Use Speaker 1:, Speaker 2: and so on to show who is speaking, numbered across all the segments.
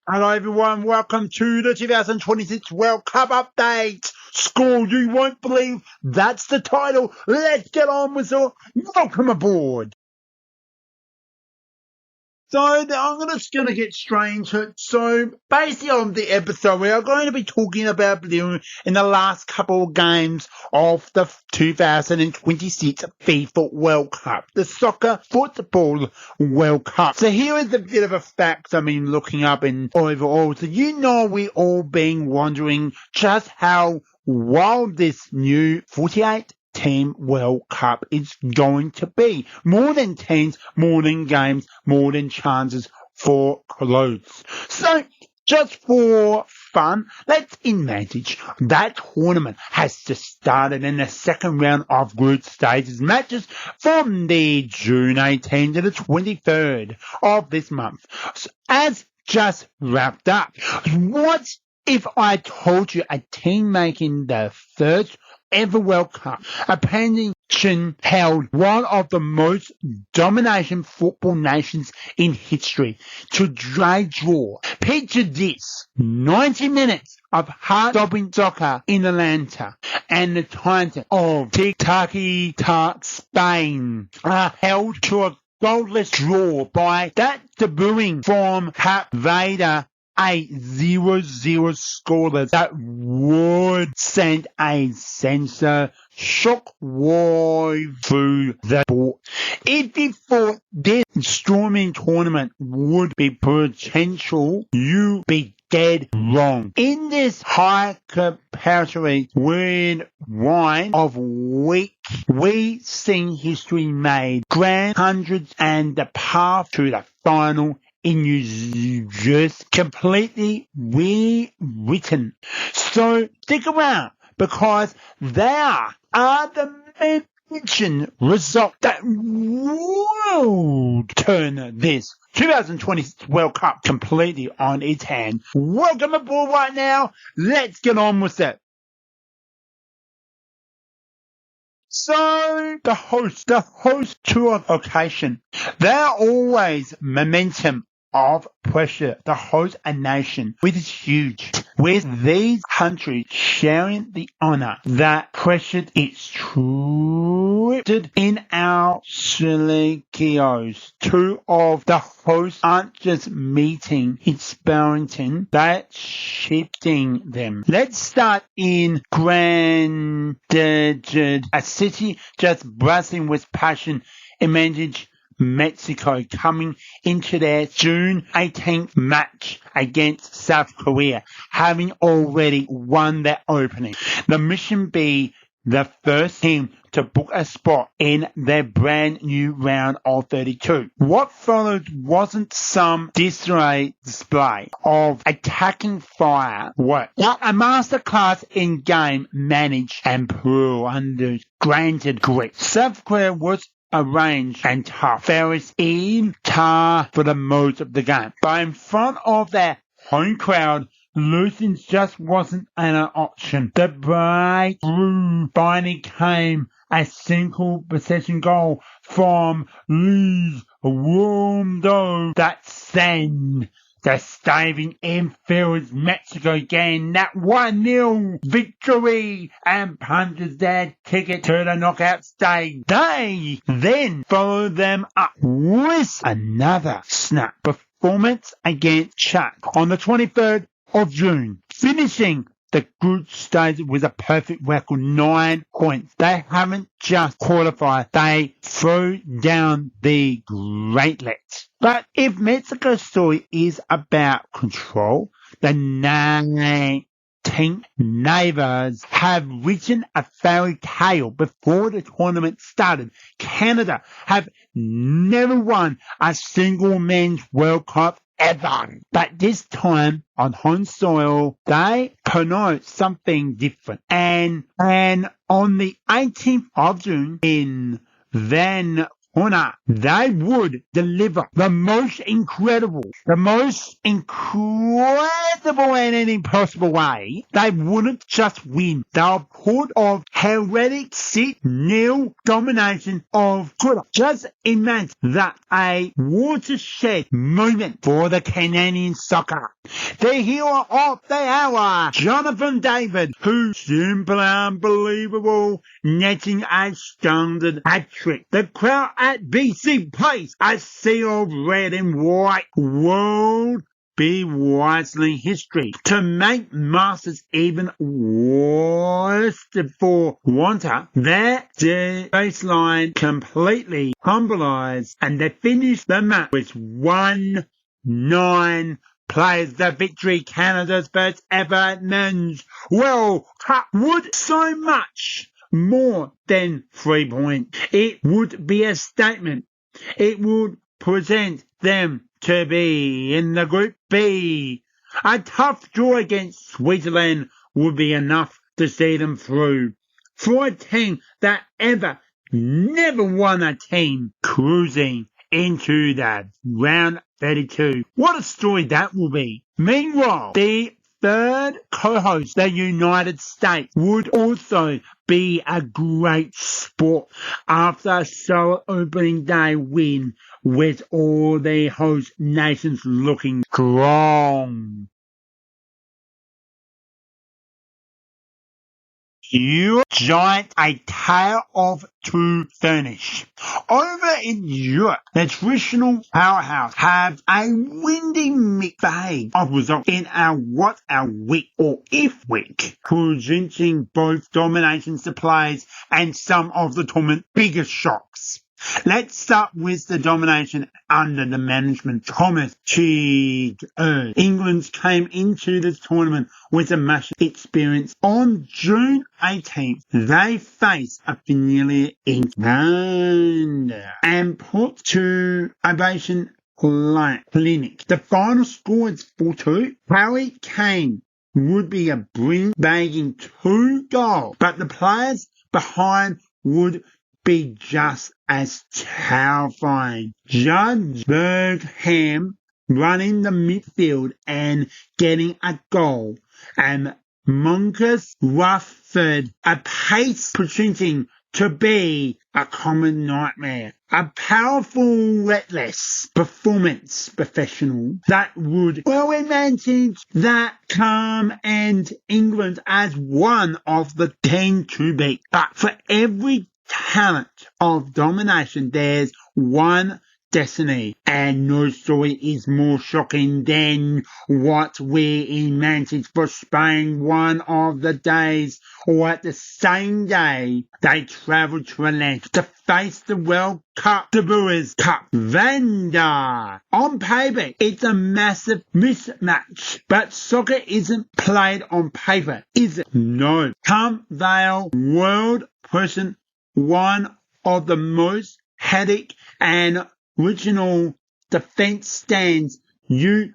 Speaker 1: Hello everyone, welcome to the 2026 World Cup update. Score you won't believe, that's the title. Let's get on with it. Welcome aboard. So I'm just going to get straight into it. So basically on the episode, we are going to be talking about Brazil in the last couple of games of the 2026 FIFA World Cup, the Soccer Football World Cup. So here is a bit of a fact I've been looking up in overall. So we all been wondering just how wild this new 48 Team World Cup is going to be. More than teams, more than games, more than chances for clothes. So, just for fun, let's imagine that tournament has just started in the second round of group stages matches from the June 18th to the 23rd of this month. So, as just wrapped up, what if I told you a team making the first ever World Cup, a nation held one of the most domination football nations in history to draw. Picture this, 90 minutes of heart-stopping soccer in Atlanta and the Titan of Tic-Tac Spain are held to a goalless draw by that debuting from Cape Verde, a 0-0 scoreless that would send a sensor shockwave through the sport. If you thought this storming tournament would be potential, you'd be dead wrong. In this high comparatively weird wine of week, we seen history made, grand hundreds and the path to the final in New Jersey completely rewritten. So stick around because there are the mentioned results that will turn this 2026 World Cup completely on its hand. Welcome aboard right now. Let's get on with it. So the host tour occasion, they're always momentum of pressure. The host a nation, which is huge, with these countries sharing the honor that pressure is stripped in our Silikios. Two of the hosts aren't just meeting, experimenting, they're shifting them. Let's start in Grand, a city just bursting with passion. Imagine Mexico coming into their June 18th match against South Korea, having already won their opening. The mission be the first team to book a spot in their brand new round of 32. What followed wasn't some display of attacking fireworks, but a masterclass in game managed and pure under granted grit. South Korea was arranged and tough. Ferris in tar for the most of the game. But in front of their home crowd, losing just wasn't an option. The breakthrough finally came a single possession goal from Luis Rondo that sent the staving infield Mexico gained that 1-0 victory and punches their ticket to the knockout stage. They then followed them up with another snap performance against Czech on the 23rd of June, finishing the group stage with a perfect record, 9 points. They haven't just qualified, they threw down the greatlets. But if Mexico's story is about control, the 19 neighbors have written a fairy tale before the tournament started. Canada have never won a single men's World Cup ever. But this time on home soil, they promote something different. And on the 18th of June in Vancouver, honour. They would deliver the most incredible in any possible way. They wouldn't just win. They'll put off heretic 6-0 domination of Twitter. Just imagine that, a watershed moment for the Canadian soccer. The hero of the hour, Jonathan David, who simply unbelievable, netting a standard hat-trick. The crowd at BC Place, a sea of red and white, world be wisely history. To make Masters even worse for Wanta, their baseline completely humbleized, and they finished the match with 1-9 plays. The victory, Canada's first ever men's World Cup, would so much more than 3 points. It would be a statement. It would present them to be in the Group B. A tough draw against Switzerland would be enough to see them through. For a team that never won, a team cruising into that round 32. What a story that will be. Meanwhile, the third co-host, the United States, would also be a great sport after a solo opening day win, with all the host nations looking strong. You giant, a tale of two furnish. Over in Europe, the traditional powerhouse have a windy mixed bag of results in our what our week or if week, presenting both domination supplies and some of the tournament's biggest shocks. Let's start with the domination under the management Thomas Teague. England came into this tournament with a massive experience. On June 18th, they faced a familiar England and put to Ovation Clinic. The final score is 4-2. Harry Kane would be a bagging 2 goals, but the players behind would be just as terrifying. Judge Bergham running the midfield and getting a goal, and Monkus Rufford a pace presenting to be a common nightmare. A powerful, ruthless performance professional that would well advantage that come and England as one of the 10 to beat. But for every talent of domination, there's one destiny, and no story is more shocking than what we imagined for Spain. One of the days, or at the same day, they travelled to Atlanta to face the World Cup, the Brewers Cape Verde. On paper, it's a massive mismatch, but soccer isn't played on paper, is it? No. Come Vale, world person, one of the most headache and original defense stands you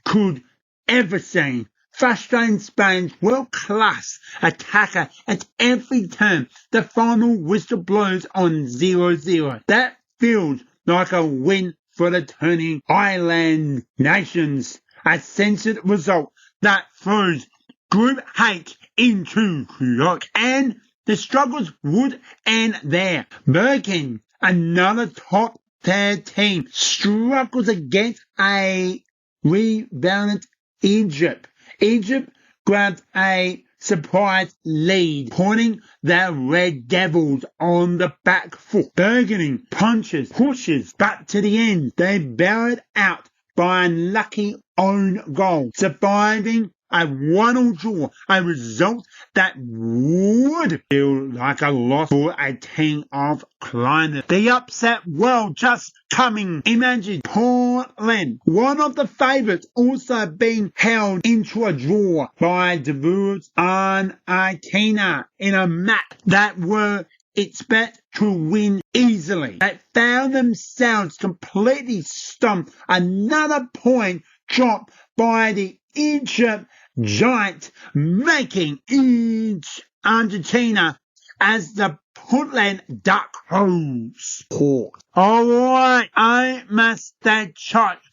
Speaker 1: could ever see. Frustrating Spain's world-class attacker at every turn. The final whistle blows on 0-0. That feels like a win for the turning island nations. A censored result that throws Group H into chaos, and the struggles would end there. Birkin, another top tier team, struggles against a rebounded Egypt. Egypt grabbed a surprise lead, putting the Red Devils on the back foot. Burgeoning punches, pushes, but to the end, they buried out by a lucky own goal, surviving a 1-1 draw, a result that would feel like a loss for a team of climbers. The upset world just coming. Imagine Portland, one of the favourites, also being held into a draw by Davos and Argentina in a match that were expect to win easily. They found themselves completely stumped. Another point dropped by the Egypt giant, making each Argentina as the Hoodland Duck Hose Hawk. Alright, I must say,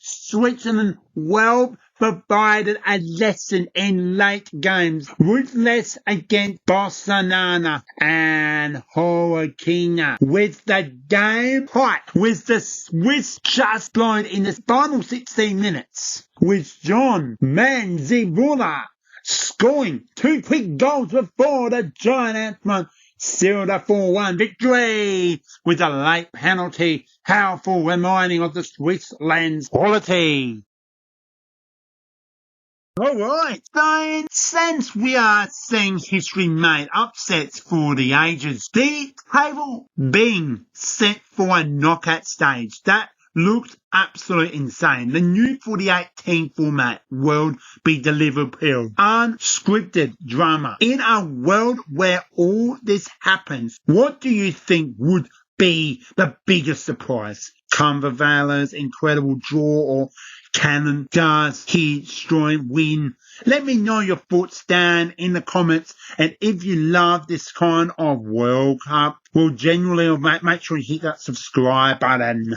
Speaker 1: Switzerland well provided a lesson in late games. Ruthless against Barcelona and Hurricane. With the game tight, with the Swiss just blind in the final 16 minutes. With John Manzibula scoring 2 quick goals before the giant anthem sealed a 4-1 victory with a late penalty, powerful reminding of the Swiss land's quality. Alright, so since we are seeing history made upsets for the ages, the table being set for a knockout stage, that looked absolutely insane. The new 48-team format will be delivered unscripted drama. In a world where all this happens, what do you think would be the biggest surprise? Cumbervalley's incredible draw, or Cannon does he destroy win? Let me know your thoughts down in the comments, and if you love this kind of World Cup, well, generally make sure you hit that subscribe button.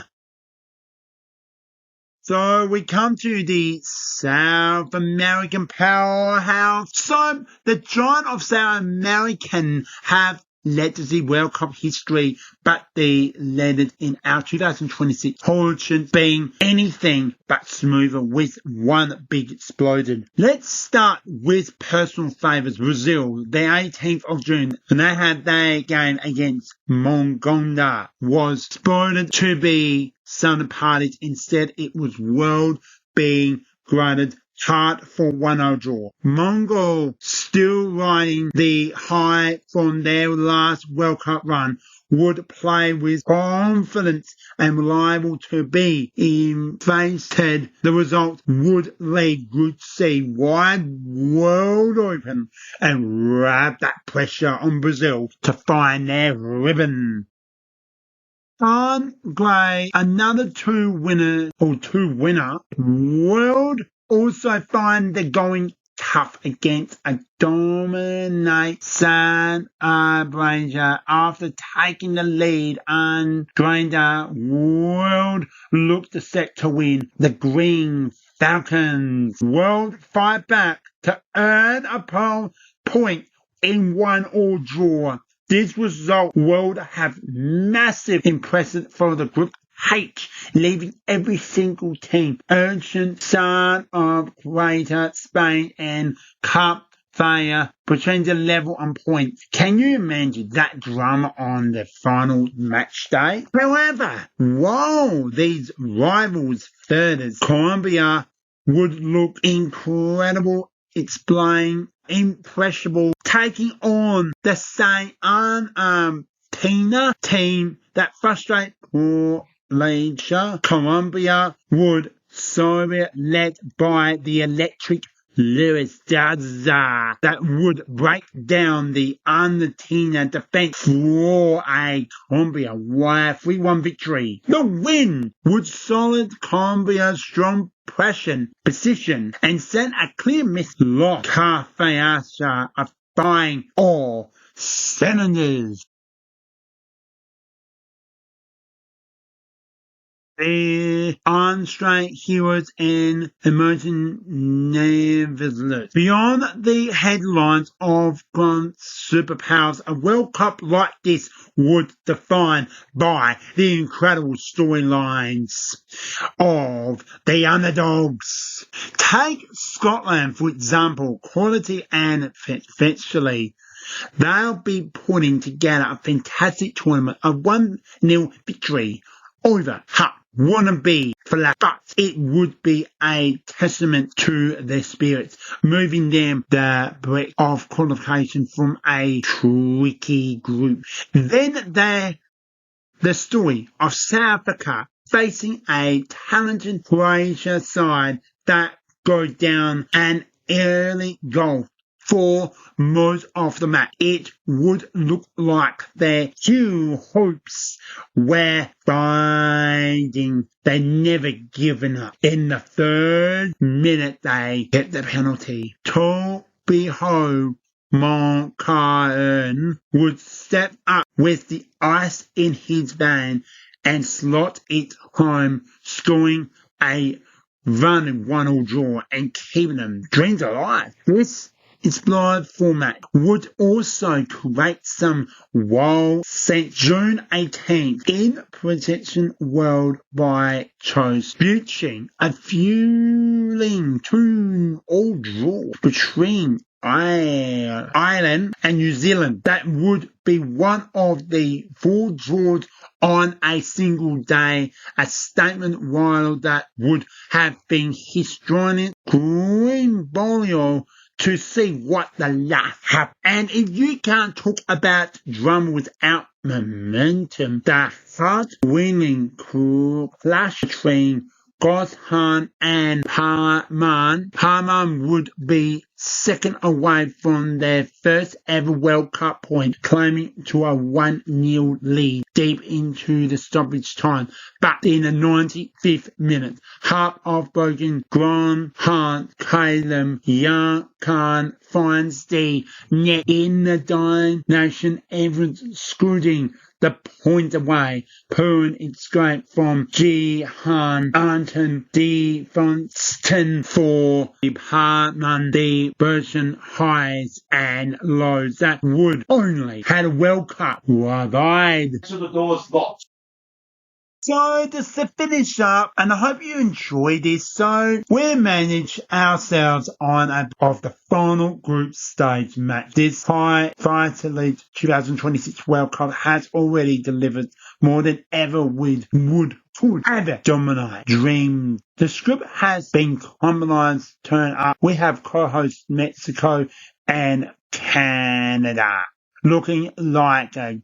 Speaker 1: So we come to the South American powerhouse. So the giant of South American have led to the World Cup history, but they led it in our 2026 fortune being anything but smoother with one big explosion. Let's start with personal favours. Brazil, the 18th of June, and they had their game against Mongonda, was spotted to be Southern parties. Instead, it was world being granted hard for 1-0 draw. Mongol, still riding the high from their last World Cup run, would play with confidence and liable to be invested. The result would leave Group C wide world open and wrap that pressure on Brazil to find their ribbon. Gray, another two winner, world also find the going tough against a dominate San Abrasia after taking the lead, and Grinder world looked set to win. The Green Falcons world fight back to earn a point in 1-1 draw. This result would have massive impression for the Group H, leaving every single team, ancient son of Greater Spain and Cape Verde, between the level and points. Can you imagine that drama on the final match day? However, while these rivals thirders, Colombia would look incredible, explain impressible, taking on the same unarmed team that frustrate Croatia. Colombia would Soviet led by the electric Luis Daza that would break down the Argentina defense for a Colombia 3-1 victory. The win would solid Colombia's strong position and send a clear miss lock Cafeasa of buying all cylinders. The on-strike heroes and emerging nevertheless. Beyond the headlines of superpowers, a World Cup like this would define by the incredible storylines of the underdogs. Take Scotland, for example, quality and eventually they'll be putting together a fantastic tournament, a 1-0 victory over Hutt. Wannabe flat, but it would be a testament to their spirits, moving them the breadth of qualification from a tricky group. Then the story of South Africa facing a talented Croatia side that go down an early goal for most of the match. It would look like their huge hopes were finding. They never given up. In the 3rd minute, they get the penalty. To behold, Moncaern would step up with the ice in his van and slot it home, scoring a run 1-1 draw and keeping them dreams alive. This explored format would also create some wild sense. June 18th in Protection World by chose Buching, a fueling 2-all draw between Ireland and New Zealand. That would be one of the 4 draws on a single day, a statement while that would have been historic green bolio to see what the last happened. And if you can't talk about drama without momentum, the heart-winning clash between Goshan and Parman would be second away from their first ever World Cup point, claiming to a 1-0 lead deep into the stoppage time. But in the 95th minute, heart-broken Goshan Kalem Yarkan finds the net in the dying nation, Everett scooting the point away. Poon escaped from Jihan Anton Defonston for Parman. The version highs and lows that would only had a World Cup wide.
Speaker 2: To the doors locked.
Speaker 1: So just to finish up, and I hope you enjoyed this. So we managed ourselves on of the final group stage match. This high Vitality 2026 World Cup has already delivered more than ever could ever dominate. Dream. The script has been combined turn up. We have co-hosts Mexico and Canada, looking like a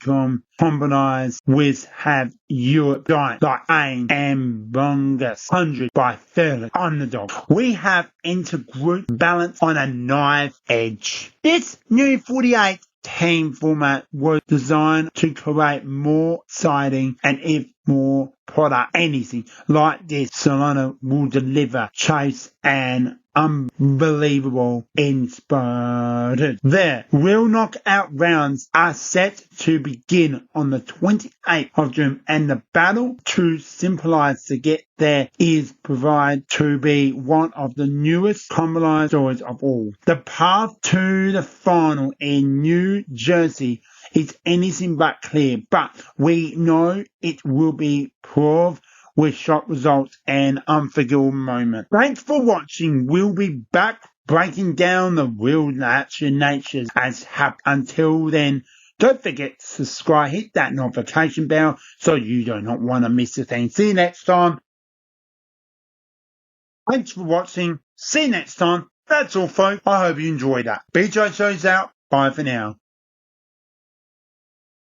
Speaker 1: combined with have Europe giant like Ain and Bungus 100 by 30 underdog. We have intergroup balance on a knife edge. This new 48 team format was designed to create more exciting and if more product. Anything like this, Solana will deliver chase and unbelievable inspired. Their real knockout rounds are set to begin on the 28th of June, and the battle to symbolize to get there is provide to be one of the newest combined stories of all. The path to the final in New Jersey is anything but clear, but we know it will be proved with shock results and unforgettable moments. Thanks for watching. We'll be back breaking down the real natures as happen. Until then, don't forget to subscribe, hit that notification bell so you do not want to miss a thing. See you next time. Thanks for watching. See you next time. That's all, folks. I hope you enjoyed that. BJ shows out. Bye for now.